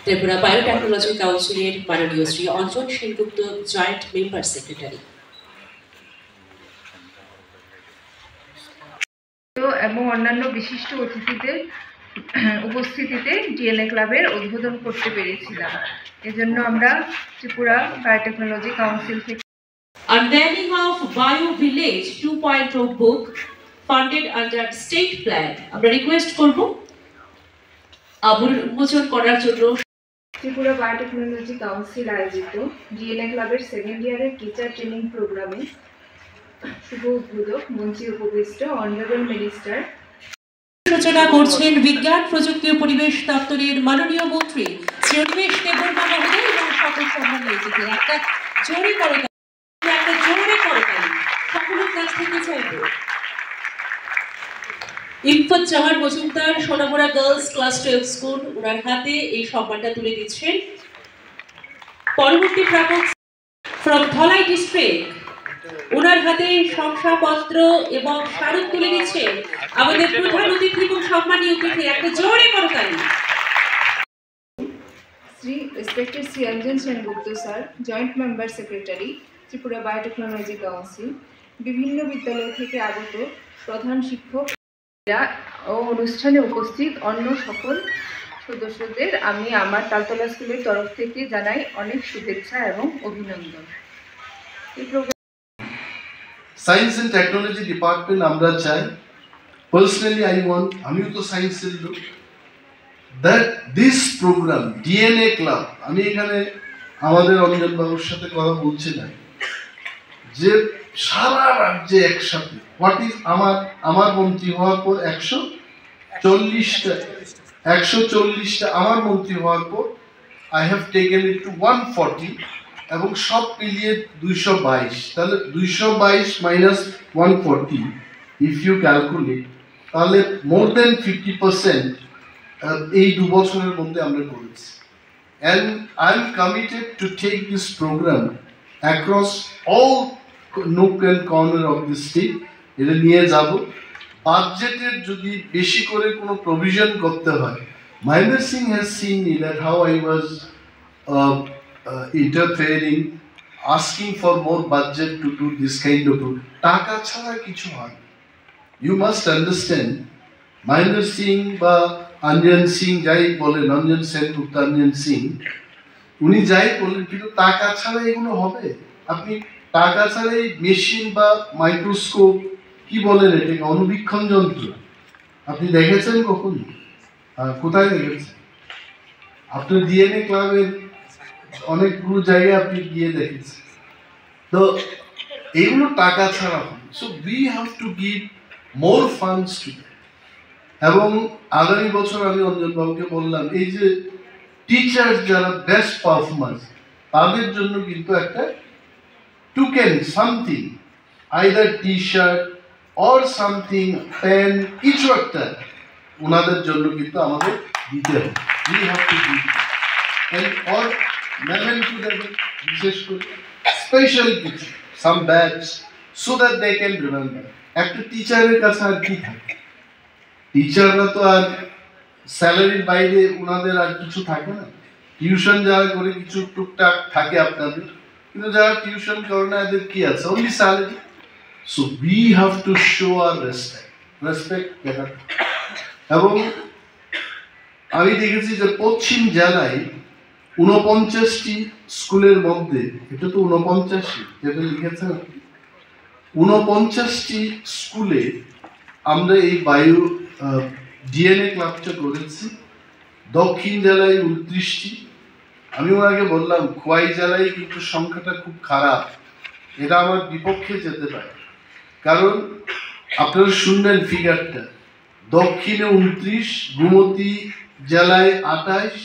Tripura biotechnology কাউন্সিলের মাননীয় Shri Anjan Sengupta joint member secretary এবং অন্যান্য বিশিষ্ট অতিথিদের উপস্থিতিতে ডিএনএ ক্লাবের উদ্বোধন করতে পেরেছিলাম। এজন্য আমরা ত্রিপুরা বায়োটেকনোলজি কাউন্সিল থেকে Unveiling of Bio Village 2.0 book funded under state plan আমরা রিকোয়েস্ট করব উন্মোচন করার জন্য ত্রিপুরা বায়োটেকনোলজি কাউন্সিল আয়োজিত ডিএনএ ক্লাবের সেকেন্ড ইয়ারের টিচার ট্রেনিং প্রোগ্রামে শুভ উদ্বোধক মঞ্চে উপবিষ্ট অনারেবল মিনিস্টার সূচনা করছেন বিজ্ঞান প্রযুক্তি ও পরিবেশ দপ্তরের মাননীয় মন্ত্রী শ্রী অনিমেষ দেববর্মা মহোদয় এবং সকল সম্মানীয় অতিথি। একটা জোরে করতালি সকলের কাছ থেকে চাইব। Infat Jahan Majumdar Sonamura girls class 12 school ওনার হাতে এই সম্মানটা তুলে দিচ্ছেন। পরবর্তী প্রাপক ফ্রম ধলাই ডিস্ট্রিক্ট ওনার হাতে শংসাপত্র এবং স্মারক তুলে দিচ্ছেন আমাদের প্রধান অতিথি এবং সম্মানীয় অতিথি। একটা জোরে করতালি। Shri respected Shri Anjan Sengupta sir, joint member secretary, Tripura biotechnology council, বিভিন্ন বিদ্যালয় থেকে আগত প্রধান শিক্ষক ও অনুষ্ঠানে উপস্থিত অন্য সকল সদস্যদের আমি আমার তালতলা স্কুলের তরফ থেকে জানাই অনেক শুভেচ্ছা এবং অভিনন্দন। এই program science and technology department আমরা চাই, পার্সোনালি আই ওয়ান্ট, আমিও তো সায়েন্সের লোক, that this program DNA club, আমি এখানে আমাদের অঞ্জন বাবুর সাথে কথা বলছি না, যে সারা রাজ্যে একসাথে হোয়াট ইজ আমার মন্ত্রী হওয়ার পর 140টা আমার মন্ত্রী হওয়ার পর I have taken it to 140 এবং সব মিলিয়ে 222, তাহলে 222 মাইনাস 140 ইফ ইউ ক্যালকুলেট তাহলে মোর দেন 50% এই 2 বছরের মধ্যে আমরা করেছি। And I am committed to take this program across all nook and corner of the state, এটা নিয়ে যাব। বাজেটের যদি বেশি করে কোনো প্রভিশন করতে হয়, Mahendra Singh has seen me that how I was interfering, asking for more budget to do this kind of টাকা ছাড়া কিছু হয়। You must understand, Mahendra Singh বা অঞ্জন সিং যাই বলেন, অঞ্জন সেনগুপ্ত, অঞ্জন সিং, উনি যাই বলেন, কিন্তু টাকা ছাড়া এগুলো হবে? আপনি টাকা ছাড়া এই মেশিন বা মাইক্রোস্কোপ কি বলেন এটাকে, অনুবীক্ষণ যন্ত্র আপনি দেখেছেন কখন? কোথায় দেখেছেন? আপনার ডিএনএ ক্লাবের অনেকগুলো জায়গায় আপনি গিয়ে দেখেছেন। তো এগুলো টাকা ছাড়া হয়। So we have to give more funds to that. এবং আগামী বছর আমি অঞ্জন বাবুকে বললাম, এই যে টিচার যারা বেস্ট পারফরমেন্স, তাদের জন্য কিন্তু একটা token, something, either t-shirt or something, pen, কিছু একটা ওনাদের জন্য কিন্তু আমাদের দিতে হবে। We have to do it. And or memento দেবে, বিশেষ করে স্পেশাল কিছু, some badge, so that they can remember. একটা টিচারের কাছে আর কি থাকে? টিচাররা তো আর স্যালারির বাইরে ওনাদের আর কিছু থাকে না। টিউশন যারা করে কিছু টুকটাক থাকে আপনাদের, কিন্তু যারা টিউশন করে না এদের কি আছে? Only salary. So we have to show our respect দেখাতে। এবং আমি দেখেছি যে পশ্চিম জেলায় 49টি স্কুলের মধ্যে, এটা তো 49 যেটা লিখেছেন আপনি, 49টি স্কুলে আমরা এই ডিএনএ ক্লাবটা করেছি। দক্ষিণ জেলায় 29টি। আমি ওনাকে বললাম খোয়াই জেলায় কিন্তু সংখ্যাটা খুব খারাপ, এটা আমার বিপক্ষে যেতে পারে, কারণ আপনারা শুনবেন ফিগারটা, দক্ষিণে 29, গোমতী জেলায় 28,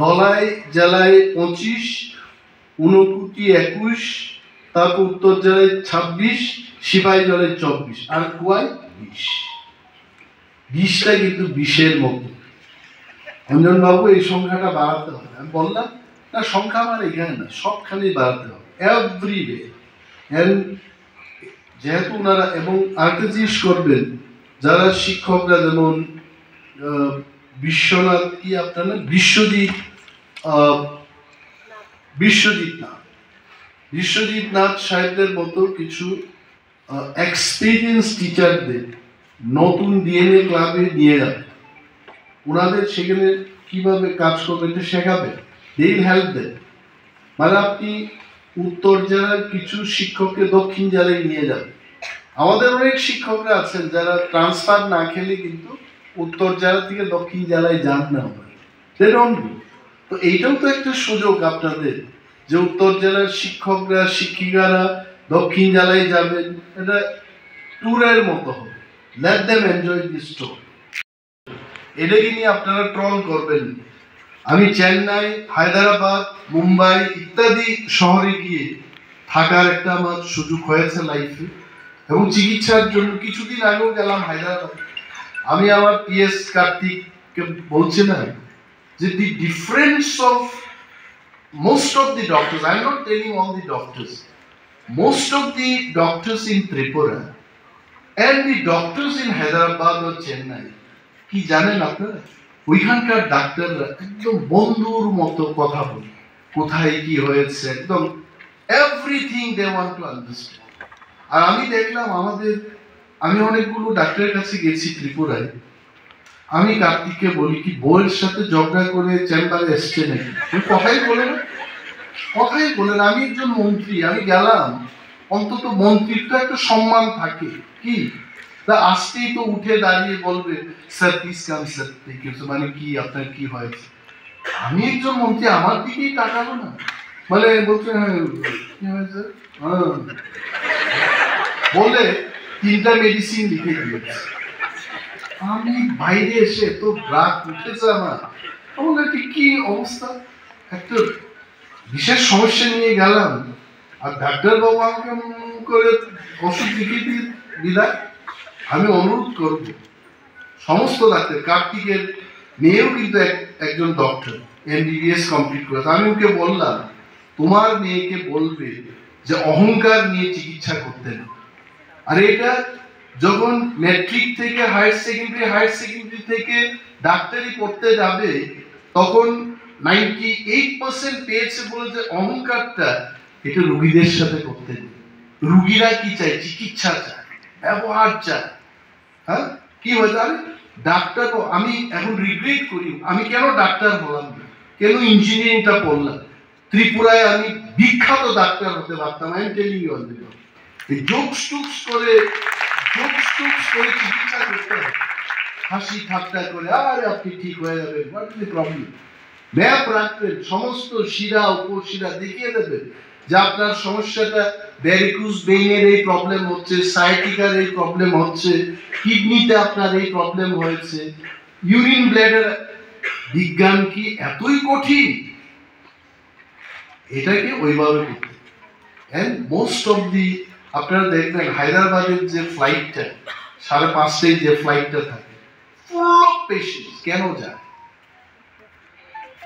ধলাই জেলায় 25, ঊনকোটি 21, তারপর উত্তর জেলায় 26, সিপাহী জেলায় 24, আর খোয়াই 20টা কিন্তু 20-এর মতো। অঞ্জন বাবু এই সংখ্যাটা বাড়াতে হবে। আমি বললাম না, সংখ্যা আমার এখানে না, সবখানেই বাড়াতে হবে, এভরিওয়ে। এন্ড যেহেতু ওনারা, এবং আরেকটা জিনিস করবেন, যারা শিক্ষকরা যেমন বিশ্বনাথ কি আপনার নাম বিশ্বজিৎ বিশ্বজিৎ নাথ সাহেবদের মতো কিছু এক্সপিরিয়েন্স টিচারদের নতুন ডিএনএ ক্লাবে নিয়ে যাবে, ওনাদের সেখানে কিভাবে কাজ করবে এটা শেখাবে, দে উইল হেল্প দেম। মানে আপনি উত্তর জেলার কিছু শিক্ষককে দক্ষিণ জেলায় নিয়ে যাবেন। আমাদের অনেক শিক্ষকরা আছেন যারা ট্রান্সফার না খেলে কিন্তু উত্তর জেলা থেকে দক্ষিণ জেলায় যান না, তো এইটাও তো একটা সুযোগ আপনাদের যে উত্তর জেলার শিক্ষকরা শিক্ষিকারা দক্ষিণ জেলায় যাবেন, এটা ট্যুরের মতো হবে। Let them enjoy this tour. এটাকে নিয়ে আপনারা ট্রল করবেন। আমি চেন্নাই, হায়দ্রাবাদ, মুম্বাই ইত্যাদি শহরে গিয়ে থাকার একটা আমার সুযোগ হয়েছে লাইফে, এবং চিকিৎসার জন্য কিছুদিন আগেও গেলাম হায়দ্রাবাদ। আমি আমার পিএস কার্তিককে বলছিলাম যে দি difference of most of the doctors, I am not telling all the doctors, most of the doctors in Tripura and the doctors in Hyderabad or Chennai, কি জানেন আপনারা, ওইখানকার ডাক্তাররা একদম বন্ধুর মতো কথা বলে, কোথায় কি হয়েছে একদম everything they want to understand. আর আমি দেখলাম আমি অনেকগুলো ডাক্তারের কাছে গেছি ত্রিপুরায়, আমি কার্তিককে বলি কি বউয়ের সাথে ঝগড়া করে চেম্বারে এসছে নাকি, কথাই বলে না। আমি একজন মন্ত্রী, আমি গেলাম, অন্তত মন্ত্রীর তো একটা সম্মান থাকে কি, তা আসতেই তো উঠে দাঁড়িয়ে বলবে স্যার প্লিজ কাম স্যার, মানে কি আপনার কি হয়েছে। আমি একজন মন্ত্রী, আমার দিকেই তাকাবো না, মানে বলছে হ্যাঁ কি হয়েছে বলে 3টা মেডিসিন লিখে দিয়েছে। আমি বাইরে এসে তো রাগ উঠেছে আমার, কি অবস্থা, একটা বিশেষ সমস্যা নিয়ে গেলাম আর ডাক্তার বাবু আমাকে করে ওষুধ লিখে দিয়ে বিদায়। আমি অনুরোধ করব সমস্ত ডাক্তার, কার্তিকের মেয়েও কিন্তু একজন ডক্টর, এমবিবিএস কমপ্লিট করেছে, আমি ওকে বললাম তোমার মেয়েকে বলবে যে অহংকার নিয়ে চিকিৎসা করতে না। আর এটা যখন ম্যাট্রিক থেকে হায়ার সেকেন্ডারি থেকে ডাক্তারি পড়তে যাবে তখন 98% পেয়েছে বলে যে অহংকারটা, এটা রোগীদের সাথে করতে নেই। রোগীরা কি চায়, চিকিৎসা চায়, ব্যবহার চায়। হ্যাঁ কি হয়েছে, আরে ডাক্তার, আমি এখন রিগ্রেট করি আমি কেন ডাক্তার হলাম না, কেন ইঞ্জিনিয়ারিংটা পড়লাম। ত্রিপুরায় আমি বিখ্যাত ডাক্তার হতে পারতাম। I am telling you already, jokes করে চিকিৎসা করতে হবে, হাসি ঠাট্টা করে আরে আপনি ঠিক হয়ে যাবেন, what is the problem. Map রাখবেন, সমস্ত শিরা উপশিরা দেখিয়ে দেবেন যে আপনার সমস্যাটা ভ্যারিকুজ ভেইনের এই প্রবলেম হচ্ছে, সায়াটিকার এই প্রবলেম হচ্ছে, কিডনিতে আপনার এই প্রবলেম হয়েছে, ইউরিন ব্লাডার। বিজ্ঞান কি এতই কঠিন? এটাকে ওইভাবে করতে। এন্ড মোস্ট অফ দি আপনারা দেখবেন হায়দ্রাবাদের যে ফ্লাইটটা 5:30 যে ফ্লাইটটা থাকে ফুল অফ পেশেন্টস, কেন যায়?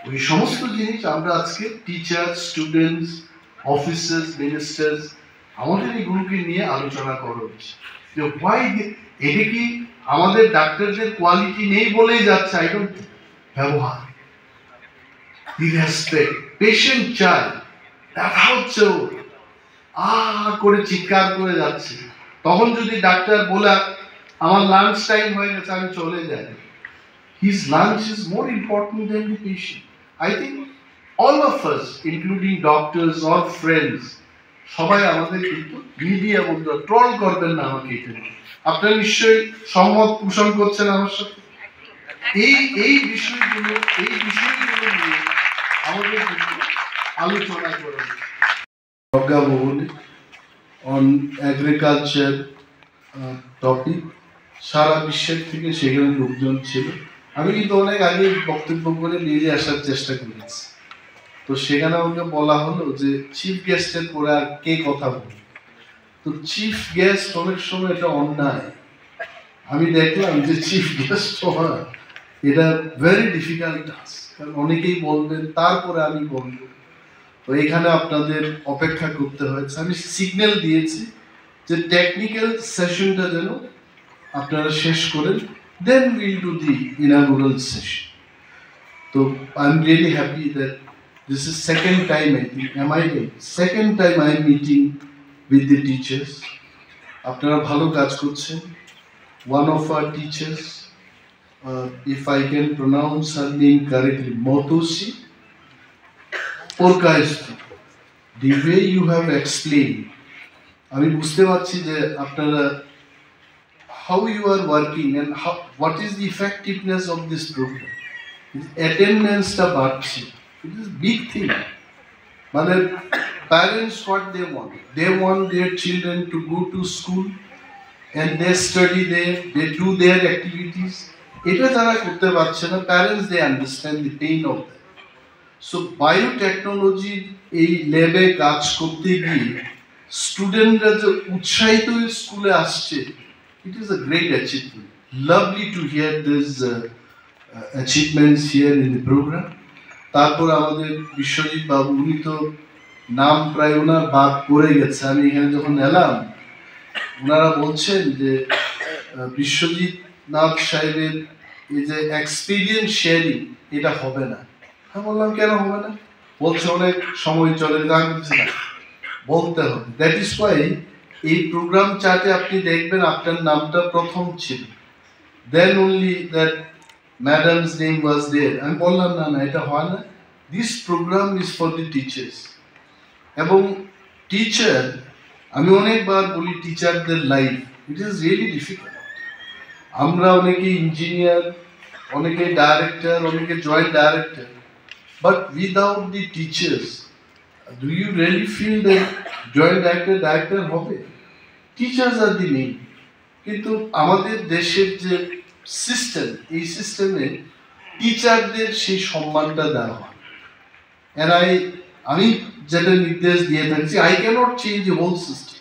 ওই সমস্ত জিনিস আমরা আজকে টিচার, স্টুডেন্টস, অফিসার্স, মিনিস্টার্স আমাদের এই গ্রুপকে নিয়ে আলোচনা করা উচিত যে হোয়াই এটা কি আমাদের ডাক্তারদের কোয়ালিটি নেই বলেই যাচ্ছে? I don't think. ব্যবহার, রেসপেক্ট, পেশেন্ট চায়, দেখা হচ্ছে ও করে চিৎকার করে যাচ্ছে, তখন যদি ডাক্তার বলে আমার লাঞ্চ টাইম হয়ে গেছে আমি চলে যাই, his lunch is more important than the patient. I think all of us, including doctors or friends, সবাই আমাদের কিন্তু মিডিয়া বন্ধুরা ট্রল করবেন না আমাকে। এটা আপনারা নিশ্চয়ই সহমত পোষণ করছেন আমার সাথে। এই বিষয়গুলো নিয়ে আমাদের কিন্তু আলোচনা করা প্রজ্ঞা ভবনে অন এগ্রিকালচার টপিক, সারা বিশ্বের থেকে সেখানে লোকজন ছিল। আমি কিন্তু অনেক আগে বক্তব্য করে নিয়ে আসার চেষ্টা করেছি, তো সেখানে আমাকে বলা হলো যে চিফ গেস্টের পরে আর কে কথা বলবে। তো চিফ গেস্ট অনেক সময় এটা অন্যায়। আমি দেখলাম যে চিফ গেস্ট হওয়া এটা ভেরি ডিফিকাল্ট টাস্ক, কারণ অনেকেই বলবেন তারপরে আমি বলবো। তো এখানে আপনাদের অপেক্ষা করতে হয়েছে। আমি সিগন্যাল দিয়েছি যে টেকনিক্যাল সেশনটা যেন আপনারা শেষ করেন then we'll do the inaugural session. So I'm really happy that this is second time, I think, am I right? Second time I'm meeting with the teachers. আপনারা ভালো কাজ করছেন. One of our teachers, if I can pronounce her name correctly, Motoshi Porkaistu, the way you have explained, আমি বুঝতে পারছি যে আপনারা how you are working and what is the effectiveness of this program. Attendance টা বাড়ছে. It is a big thing. মানে parents what they want their children to go to school and they study there, they do their activities. এটা যারা করতে পারছে না, parents they understand the pain of that. So biotechnology এই ল্যাবে কাজ করতে গিয়ে স্টুডেন্টরা যে উৎসাহিত হয়ে স্কুলে আসছে, it is a great achievement. Lovely to hear this achievements here in the program. তারপর আমাদের বিশ্বজিৎ বাবু, উনি তো নাম প্রায় ওনার বাদ পড়ে গেছে, আমি এখানে যখন এলাম ওনারা বলছেন যে বিশ্বজিৎ নাথ সাহেবের এই যে এক্সপিরিয়েন্স শেয়ারিং এটা হবে না। আমি বললাম কেন হবে না? বলছে অনেক সময় চলে যাচ্ছে না, বলতে হবে। দ্যাট ইজ ওয়াই এই প্রোগ্রাম চার্টে আপনি দেখবেন আপনার নামটা প্রথম ছিল, then only that madam's name was there. আমি বললাম না না, এটা হয় না, this program is for the teachers. এবং টিচার, আমি অনেকবার বলি টিচারদের life it is really difficult. আমরা অনেকে ইঞ্জিনিয়ার, অনেকে ডাইরেক্টর, অনেকে joint director, but without the teachers do you really feel that joint director হবে? Teachers are the main. কিন্তু আমাদের দেশের যে সিস্টেম, এই সিস্টেমে টিচারদের সেই সম্মানটা দেওয়া হয়। আমি যেটা নির্দেশ দিয়ে থাকছি, I cannot change the whole system.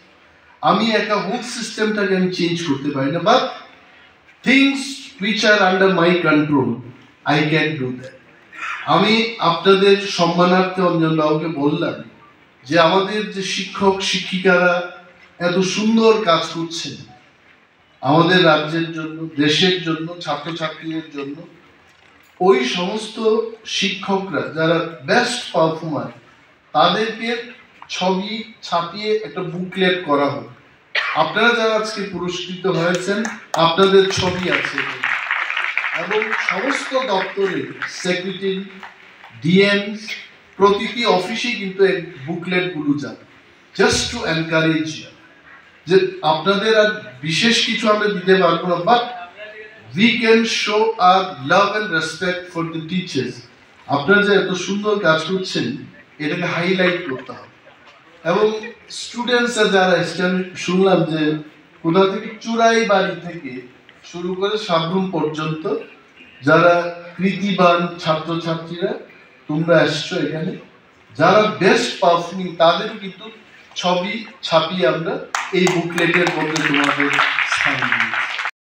আমি একা হোল সিস্টেমটাকে আমি চেঞ্জ করতে পারি না, but things which are under my control I can do that. আমি আপনাদের সম্মানার্থে অঞ্জনবাবুকে বললাম যে আমাদের যে শিক্ষক শিক্ষিকারা এত সুন্দর কাজ করছেন আমাদের রাজ্যের জন্য, দেশের জন্য, ছাত্রছাত্রীদের জন্য, ওই সমস্ত শিক্ষকরা যারা বেস্ট পারফর্মার তাদেরকে ছবি ছাপিয়ে একটা বুকলেট করা হোক। আপনারা যারা আজকে পুরস্কৃত হয়েছেন আপনাদের ছবি আছে, এবং সমস্ত দপ্তরে সেক্রেটারি, ডিএমস, প্রতিটি অফিসেই কিন্তু এই বুকলেটগুলো যাবে, জাস্ট টু এনকারেজ ইউ। যে আপনাদের আর বিশেষ কিছু আমরা দিতে পারবো না, but we can show our love and respect for the teachers. আপনারা যে এত সুন্দর কাজ করছেন এটাকে হাইলাইট করতে হবে। এবং স্টুডেন্টসরা যারা শুনলাম যে কোথা থেকে চুরাই বাড়ি থেকে শুরু করে সাবরুম পর্যন্ত যারা কৃতিবান ছাত্রছাত্রীরা তোমরা এসছো এখানে, যারা বেস্ট পারফর্মিং তাদেরও কিন্তু ছবি ছাপিয়ে আমরা এই বুকলেটের মধ্যে তোমাদের স্থান দিই।